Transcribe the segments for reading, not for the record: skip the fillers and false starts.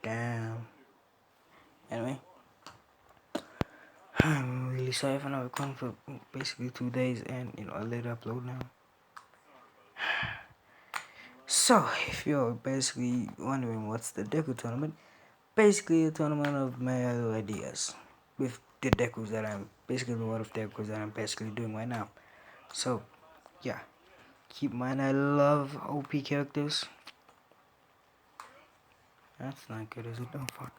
Damn. Anyway, I'm really sorry for not recording for basically 2 days, and I later upload now. So, if you're basically wondering what's the DEKU tournament, basically a tournament of my other ideas with the DEKUs that I'm basically the lot of DEKUs that I'm basically doing right now. So, yeah, keep in mind I love OP characters. That's not good, is it? Oh fuck.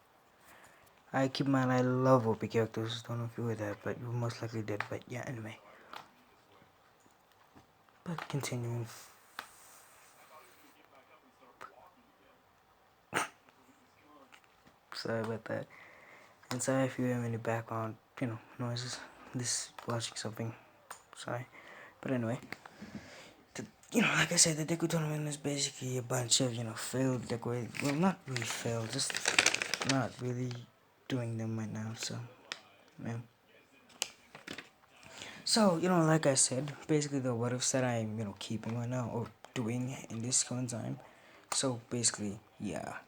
I keep in mind I love OP characters. Don't know if you heard that, but you most likely did. But yeah, anyway. But continuing. Sorry about that. And sorry if you hear any background, noises. This watching something. Sorry. But anyway. Like I said, the DEKU tournament is basically a bunch of, failed DEKU. Well, not really failed, just not really doing them right now. So, man. So, like I said, basically the what ifs that I'm, keeping right now or doing in this current time. So, basically, yeah.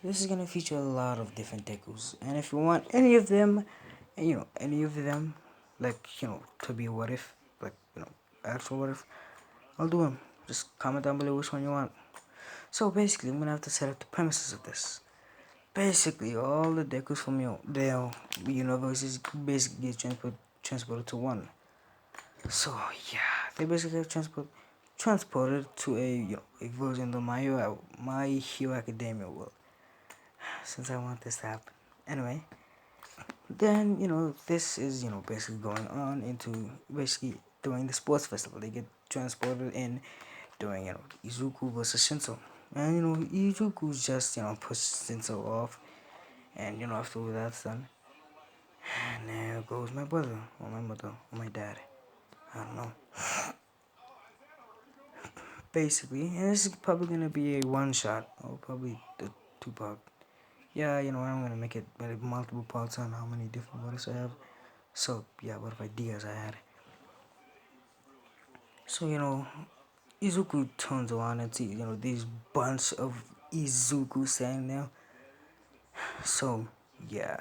This is gonna feature a lot of different DEKUs. And if you want any of them, any of them, like, to be what if, like, actual what if, I'll do them. Just comment down below which one you want. So, basically, I'm gonna have to set up the premises of this. Basically, all the DEKUs from their universes basically get transported to one. So yeah, they basically have transported to a version of my Hero Academia world. Since I want this to happen, anyway. Then this is basically going on into basically during the sports festival. They get transported in during Izuku versus Shinso, and Izuku's just pushes Shinso off, and after that's done, and there goes my brother or my mother or my dad. I don't know. Basically, and this is probably gonna be a one shot or probably the 2 part. Yeah, I'm gonna make it multiple parts on how many different bodies I have. So yeah, what ideas I had. So Izuku turns around and sees these bunch of Izuku standing there. So yeah,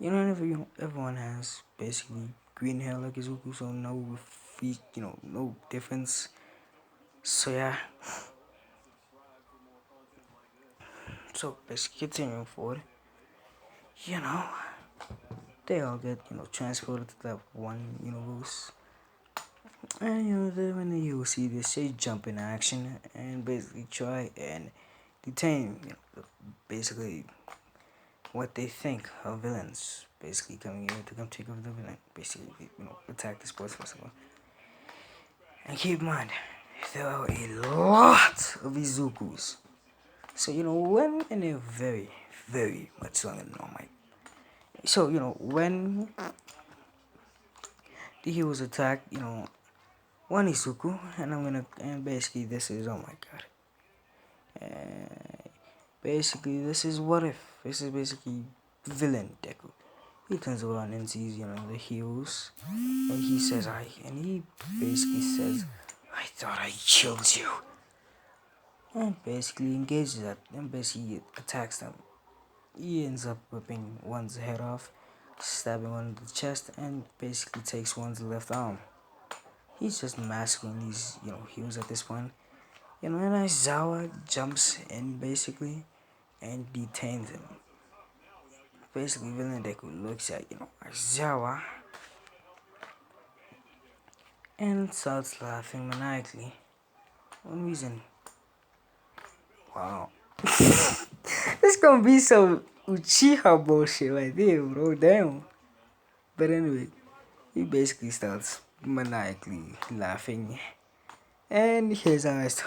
everyone has basically green hair like Izuku, so no feet, no difference. So yeah. So basically continuing forward, you know, they all get transported to that one universe, and then when you see this, they jump in action and basically try and detain basically what they think are villains, basically coming here to come take over the villain, basically attack the sports festival. And keep in mind, there are a lot of Izukus, so when and they're very very much stronger than All Might. So when the heroes attack, one Izuku, and basically this is, oh my god. Basically this is what if. This is basically villain Deku. He turns around and sees, the heroes, and he basically says, I thought I killed you. And basically engages them, and basically attacks them. He ends up ripping one's head off, stabbing one in the chest, and basically takes one's left arm. He's just massacring these, heroes at this point. And Aizawa jumps in basically and detains him. Basically, Villain Deku looks at, Aizawa and starts laughing maniacally. One reason. Wow. This gonna be some Uchiha bullshit right there, bro. Damn. But anyway, he basically starts maniacally laughing. And his eyes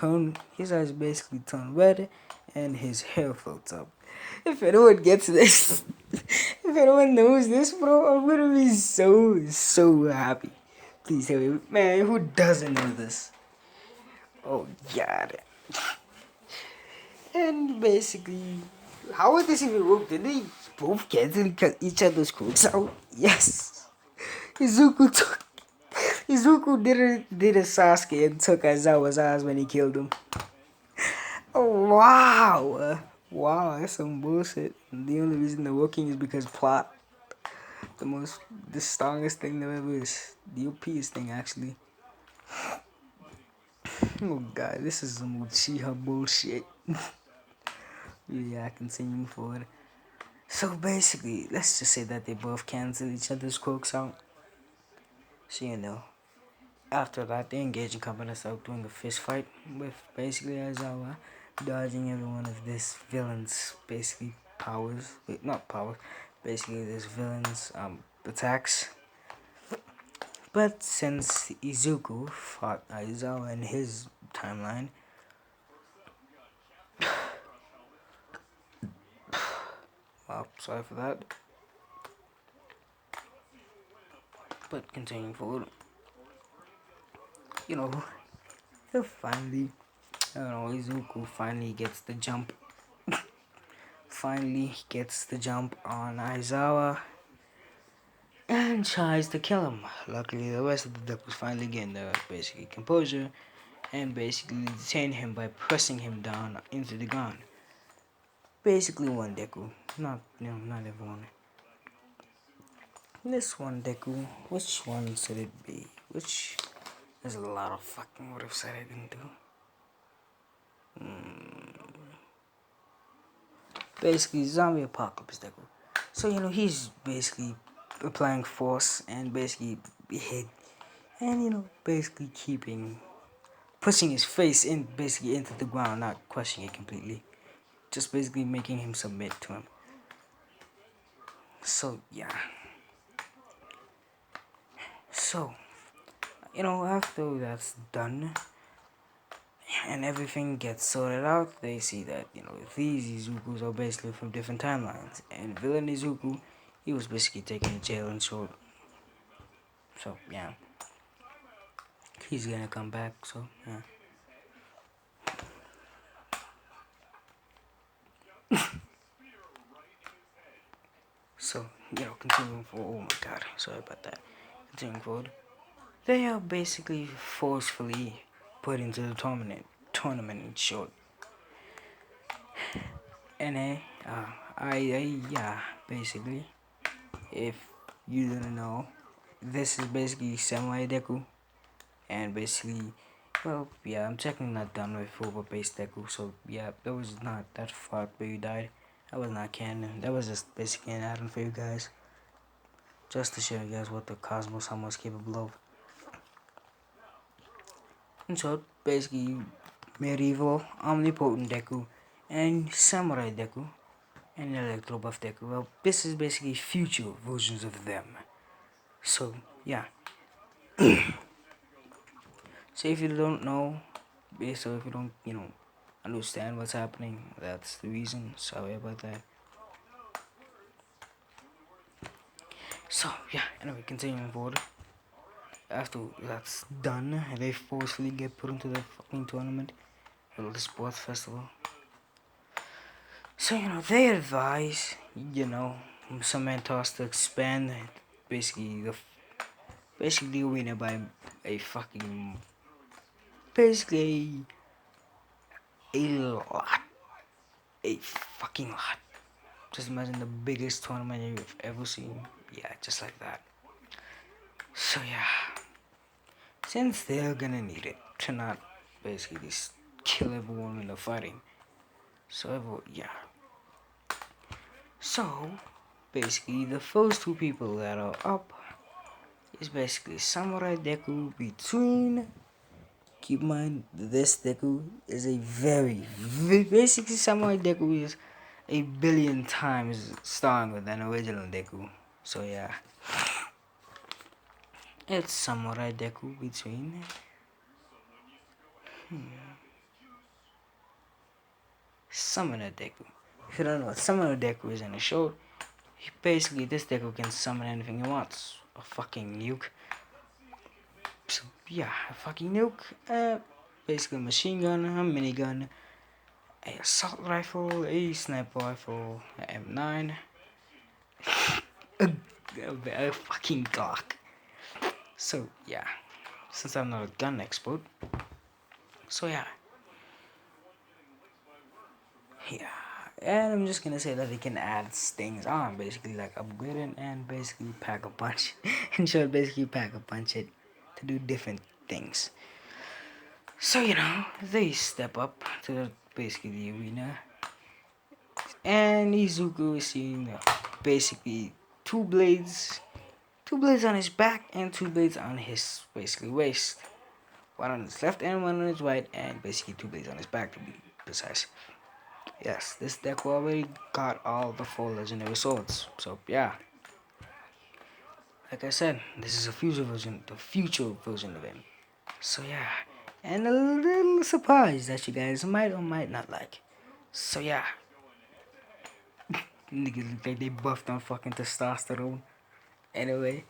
basically turn red, and his hair floats up. If anyone gets this, if anyone knows this, bro, I'm gonna be so happy. Please tell me, man, who doesn't know this? Oh god. And basically, how would this even work? Did they both cancel each other's quotes out? Yes. Izuku took Izuku did a Sasuke and took Aizawa's eyes when he killed him. Oh wow. Wow, that's some bullshit. The only reason they're working is because plot. The strongest thing there ever is. The OPest thing, actually. Oh god, this is some Uchiha bullshit. Yeah, continuing forward. So basically, let's just say that they both cancel each other's quirks out. So after that, they engage in combat and start doing a fist fight with basically Aizawa dodging every one of this villain's basically powers. Wait, not powers. Basically, this villain's attacks. But since Izuku fought Aizawa in his timeline, sorry for that. But continuing forward, you know, he'll finally, Izuku finally gets the jump. Finally gets the jump on Aizawa and tries to kill him. Luckily, the rest of the deck was finally getting their basically composure and basically detain him by pressing him down into the ground. Basically, one Deku, not everyone. This one Deku, which one should it be? There's a lot of fucking what ifs that I didn't do. Basically, zombie apocalypse Deku. So he's basically applying force and basically hit, and basically pushing his face into the ground, not crushing it completely, just basically making him submit to him. So yeah. So after that's done and everything gets sorted out, they see that these Izukus are basically from different timelines, and villain Izuku, he was basically taken to jail and short. So yeah, he's gonna come back. So yeah. So continuing forward. Oh my god, sorry about that. Continuing forward, they are basically forcefully put into the tournament in short. And yeah, basically, if you didn't know, this is basically Samurai Deku, and basically, well, yeah, I'm technically not done with Fuba-based Deku, so yeah, that was not that far where you died. That was not canon. That was just basically an add-on for you guys, just to show you guys what the Cosmos how much capable of. And so basically, medieval, omnipotent Deku, and Samurai Deku, and Electro Buff Deku. Well, this is basically future versions of them. So yeah. So if you don't know, so if you don't, understand what's happening, that's the reason. Sorry about that. So yeah, anyway, continuing forward. After that's done, they forcefully get put into the fucking tournament, or the sports festival. So they advise, some mentors to expand basically the arena by a fucking basically a lot, a fucking lot. Just imagine the biggest tournament you've ever seen. Yeah, just like that. So yeah, since they're gonna need it to not basically just kill everyone when they're fighting. So yeah. So basically, the first two people that are up is basically Samurai Deku between. Keep in mind, this Deku is a basically Samurai Deku is a billion times stronger than original Deku. So yeah, it's Samurai Deku between Summoner Deku. If you don't know what Summoner Deku is in a show, basically this Deku can summon anything he wants. A fucking nuke. So yeah, a fucking nuke. Basically a machine gun, a minigun, a assault rifle, a sniper rifle, a M9, a fucking Glock. So yeah, since I'm not a gun expert, so yeah. Yeah, and I'm just gonna say that they can add things on, basically like upgrade it and basically pack a punch. In short, basically pack a punch it to do different things. So they step up to basically the arena, and Izuku is seeing basically two blades on his back and two blades on his basically waist. One on his left and one on his right, and basically two blades on his back to be precise. Yes, this deck already got all the four legendary swords. So yeah, like I said, this is a future version of him. So yeah, and a little surprise that you guys might or might not like. So yeah, niggas look like they buffed on fucking testosterone. Anyway,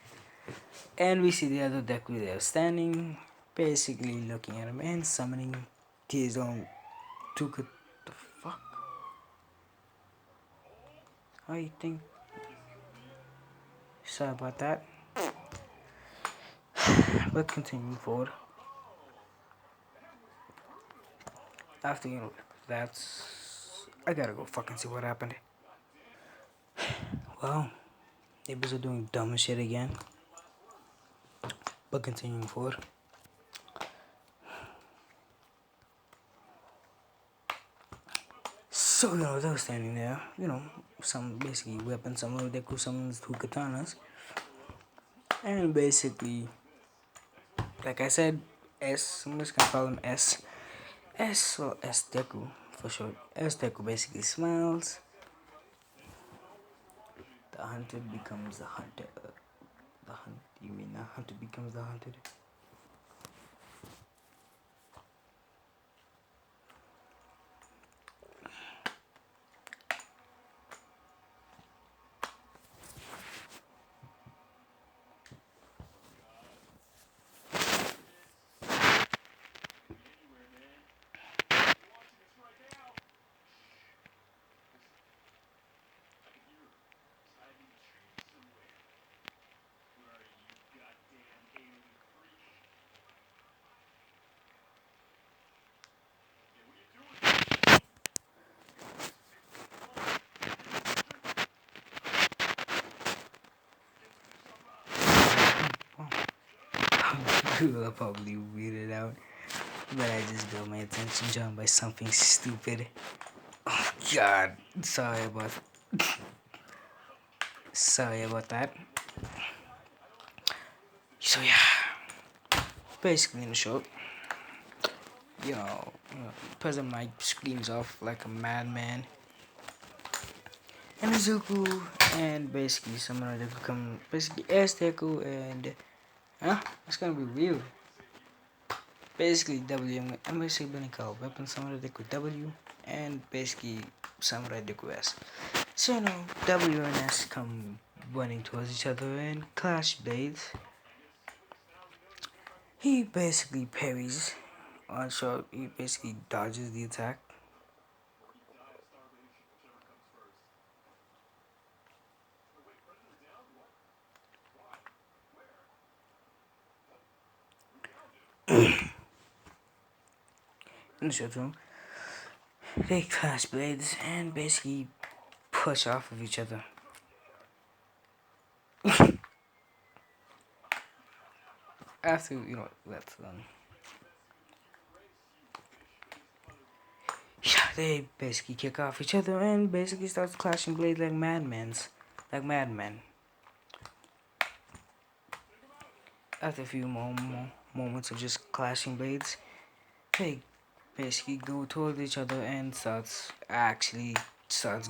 and we see the other Deku there standing, basically looking at him and summoning his own Tuka. The fuck? How you think? Sorry about that. But continuing forward. After that's I gotta go fucking see what happened. Well, neighbors are doing dumb shit again. But continuing forward. So they were standing there. Some basically weapons. Some of Deku summons two katanas, and basically, like I said, I'm just gonna call him S. Or S Deku for short. S Deku basically smiles. The hunted becomes the hunter. The hunt. You mean the hunter becomes the hunted? People are probably weirded out, but I just got my attention drawn by something stupid. Oh God, sorry about that. So yeah, basically in short, President Mike screams off like a madman, and Izuku, and basically someone that become basically Azteco, and it's gonna be weird. Basically I'm basically gonna call weapon Samurai Deku W, and basically Samurai Deku S. So W and S come running towards each other and clash blades. He basically parries on short. He basically dodges the attack. In the short room, they clash blades and basically push off of each other. After that's done, yeah, they basically kick off each other and basically starts clashing blades like madmen. After a few more moments of just clashing blades, they basically go towards each other and starts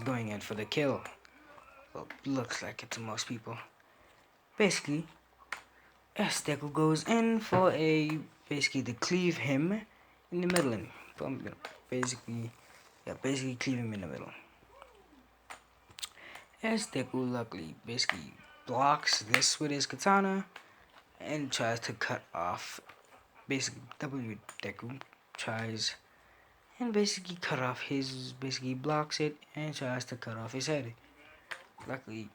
going in for the kill. Well, looks like it to most people. Basically, Deku goes in for basically to cleave him in the middle, and from basically cleave him in the middle. Deku luckily basically blocks this with his katana and tries to cut off. Basically, Deku tries and basically blocks it and tries to cut off his head. Luckily,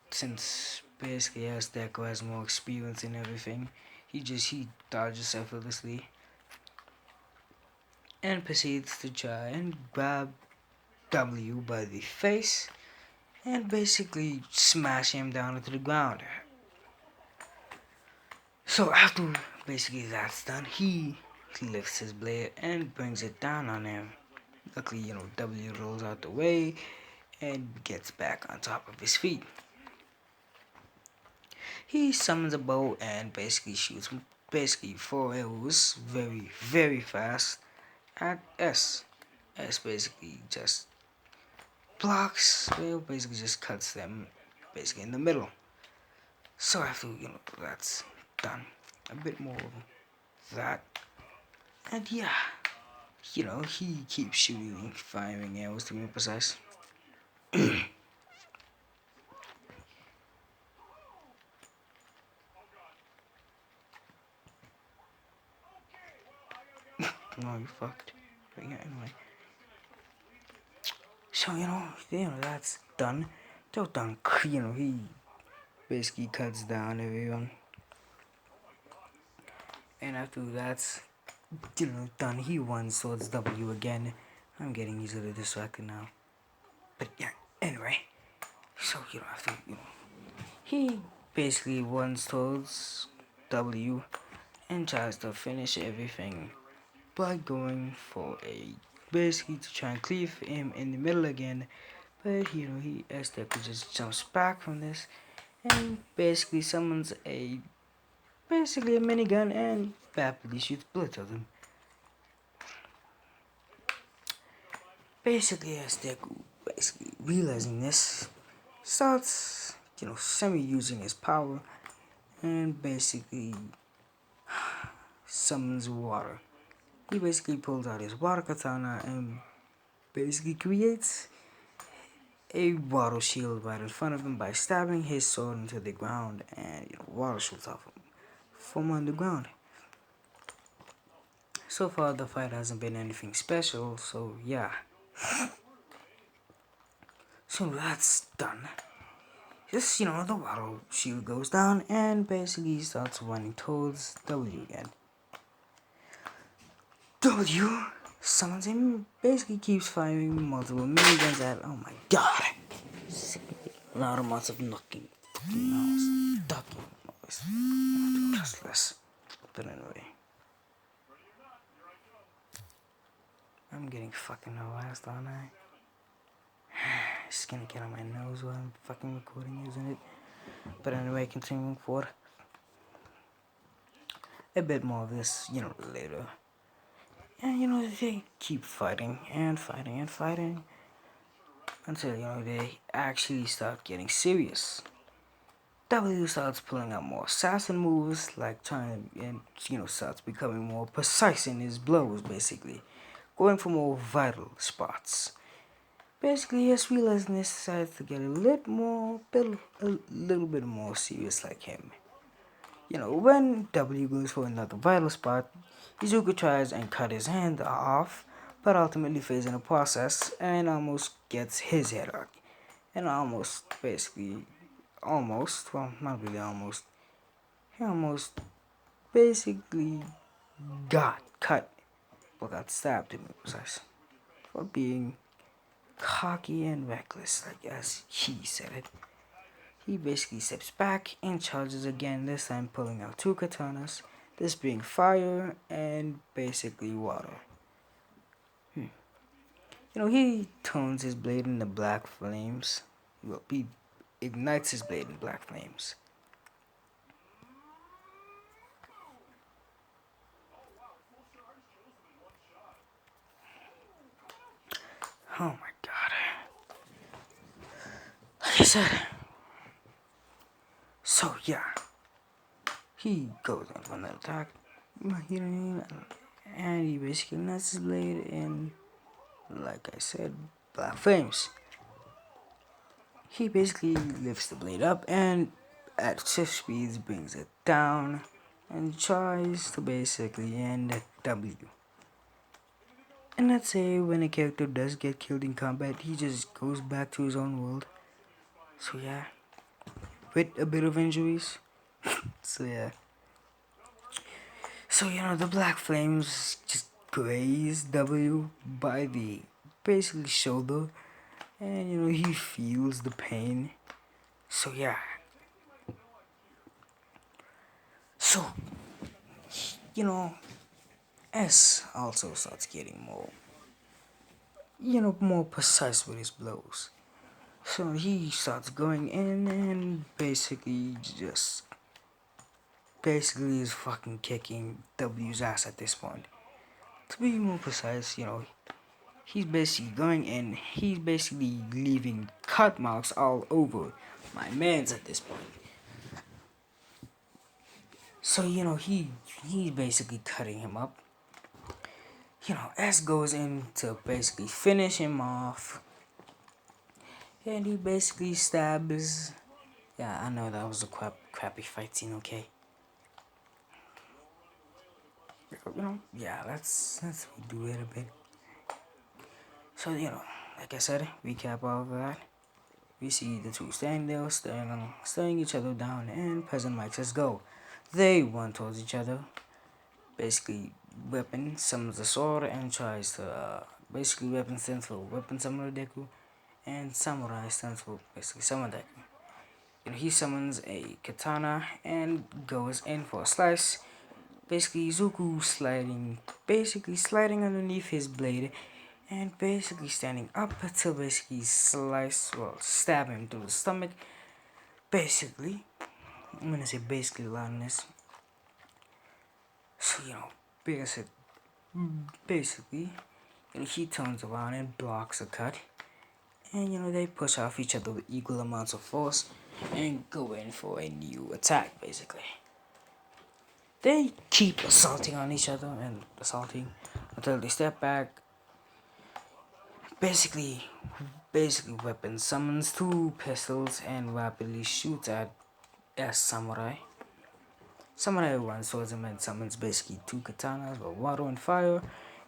since basically Deku has more experience in everything, he dodges effortlessly and proceeds to try and grab W by the face and basically smash him down into the ground. So after basically that's done, he lifts his blade and brings it down on him. Luckily, W rolls out the way and gets back on top of his feet. He summons a bow and basically shoots basically 4 arrows very, very fast at S. S basically just blocks, well, basically just cuts them basically in the middle. So after, that's done. A bit more of that. And yeah, he keeps shooting, firing arrows to be precise. No, you fucked. But yeah, anyway. So, that's done. So done, he basically cuts down everyone. And after that's, done, he runs towards W again. I'm getting easily distracted now. But yeah, anyway. So, after, he basically runs towards W and tries to finish everything by going for basically to try and cleave him in the middle again. But he Deku just jumps back from this and basically summons basically a minigun and rapidly shoots bullets at him. Basically Deku basically realizing this starts semi using his power and basically summons water. He basically pulls out his water katana and basically creates a water shield right in front of him by stabbing his sword into the ground, and water shoots off him from underground. So far the fight hasn't been anything special, so yeah. So that's done. Just the water shield goes down and basically starts running towards W again. W summons him, basically keeps firing multiple miniguns at, oh my god, loud amounts of knocking, noise, ducking noise. I have to trust less. But anyway, I'm getting fucking harassed, aren't I? It's gonna get on my nose while I'm fucking recording using it. But anyway, continuing forward. A bit more of this, later. And they keep fighting and fighting and fighting until they actually start getting serious. W starts pulling out more assassin moves, like trying and starts becoming more precise in his blows, basically going for more vital spots. Basically, yes, realizing this, decides to get a little bit more serious like him. When W goes for another vital spot, Izuku tries and cut his hand off, but ultimately fails in the process and almost gets his head off. And well, not really almost, he almost basically got cut, or got stabbed to be precise, for being cocky and reckless, like as he said it. He basically steps back and charges again, this time pulling out 2 katanas, this being fire and basically water. He turns his blade into black flames. Well, he ignites his blade in black flames. Oh my god. Like I said. So yeah. He goes in for another attack. And he basically ignites his blade in, like I said, black flames. He basically lifts the blade up and at shift speeds brings it down and tries to basically end W. And let's say when a character does get killed in combat, he just goes back to his own world. So yeah, with a bit of injuries. So yeah. So the black flames just graze W by the basically shoulder, and he feels the pain. So yeah, so S also starts getting more precise with his blows. So he starts going in and basically is fucking kicking W's ass at this point. To be more precise, he's basically going in, he's basically leaving cut marks all over my man's at this point. So, he's basically cutting him up. S goes in to basically finish him off. And he basically stabs. Yeah, I know that was a crappy fight scene, okay? Yeah, let's do it a bit. So, like I said, recap all of that. We see the two standing there, staring each other down, and President Mike says, go. They run towards each other. Basically, Weapon summons a sword and tries to, basically, Weapon stands for Weapon Summoner Deku, and Samurai stands for, basically, Summon Deku. He summons a katana and goes in for a slice. Basically, Zuko sliding underneath his blade and basically standing up to basically stab him through the stomach. Basically, I'm gonna say basically loudness. So, basically, he turns around and blocks a cut. And, they push off each other with equal amounts of force and go in for a new attack, basically. They keep assaulting on each other and assaulting until they step back. Basically, Weapon summons two pistols and rapidly shoots at S Samurai. Samurai runs towards him and summons basically two katanas with water and fire,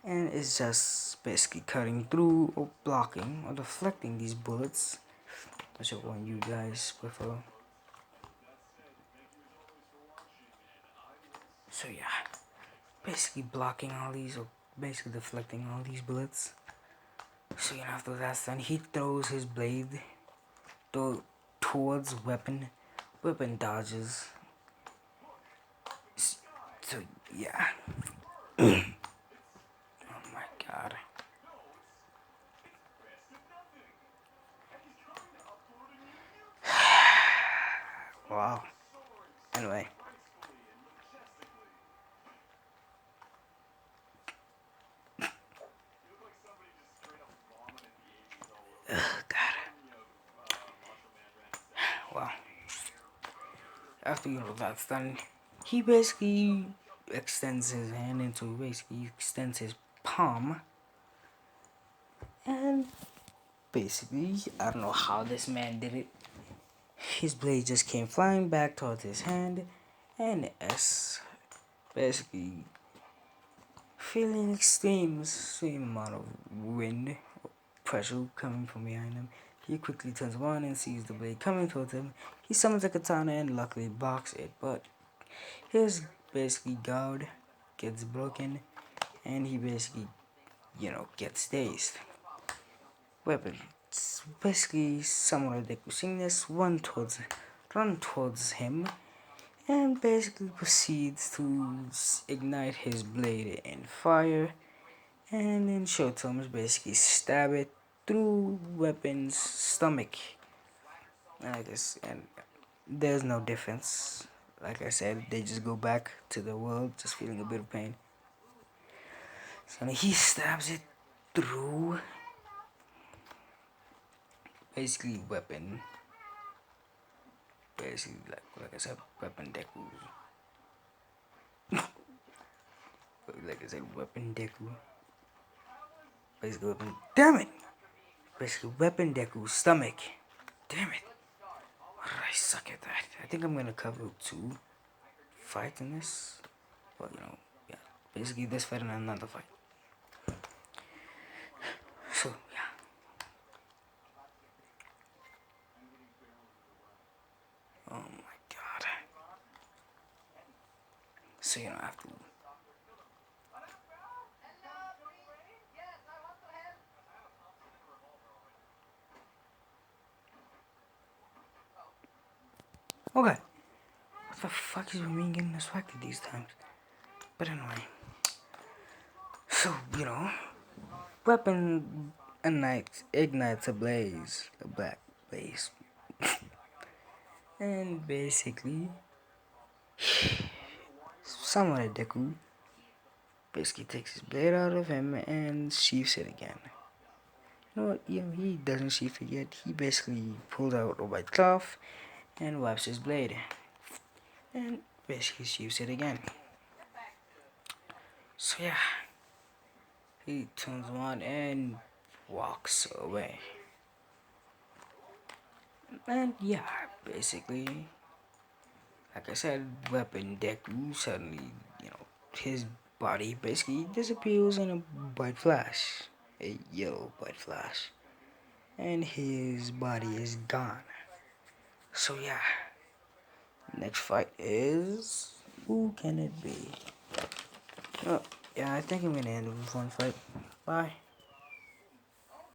and is just basically cutting through or blocking or deflecting these bullets. Whichever one you guys prefer. So yeah, basically blocking all these or basically deflecting all these bullets. So after that's done, he throws his blade towards Weapon. Weapon dodges. So yeah. Oh my god. Wow. Anyway. Ugh, god. Well, after that's done, he basically extends his hand extends his palm, and basically, I don't know how this man did it. His blade just came flying back towards his hand, and S basically feeling extreme amount of wind pressure coming from behind him. He quickly turns around and sees the blade coming towards him. He summons a katana and luckily blocks it, but his basically guard gets broken and he basically, gets dazed. Weapon basically someone of Deku seeing this run towards him and basically proceeds to ignite his blade in fire and in short terms basically stab it through Weapon's stomach. And there's no difference. Like I said, they just go back to the world just feeling a bit of pain. So he stabs it through basically Weapon. Basically, like I said, Weapon Deku. Like I said, Weapon Deku. Basically, Weapon. Damn it! Basically, Weapon Deku stomach. Damn it! I suck at that. I think I'm gonna cover 2 fights in this. Well, yeah. Basically, this fight and another fight. So, yeah. Oh my god. So, after. Okay. What the fuck is with me getting distracted these times? But anyway. So, weapon ignites a blaze. A black blaze. And basically, someone at Deku basically takes his blade out of him and sheaths it again. You know what? He doesn't sheath it yet. He basically pulls out a white cloth and wipes his blade. And basically sheaths it again. So yeah, he turns around and walks away. And yeah, basically, like I said, weapon Deku suddenly, his body basically disappears in a bright flash. A yellow bright flash. And his body is gone. So yeah, next fight is... who can it be? Oh, yeah, I think I'm gonna end with one fight. Bye.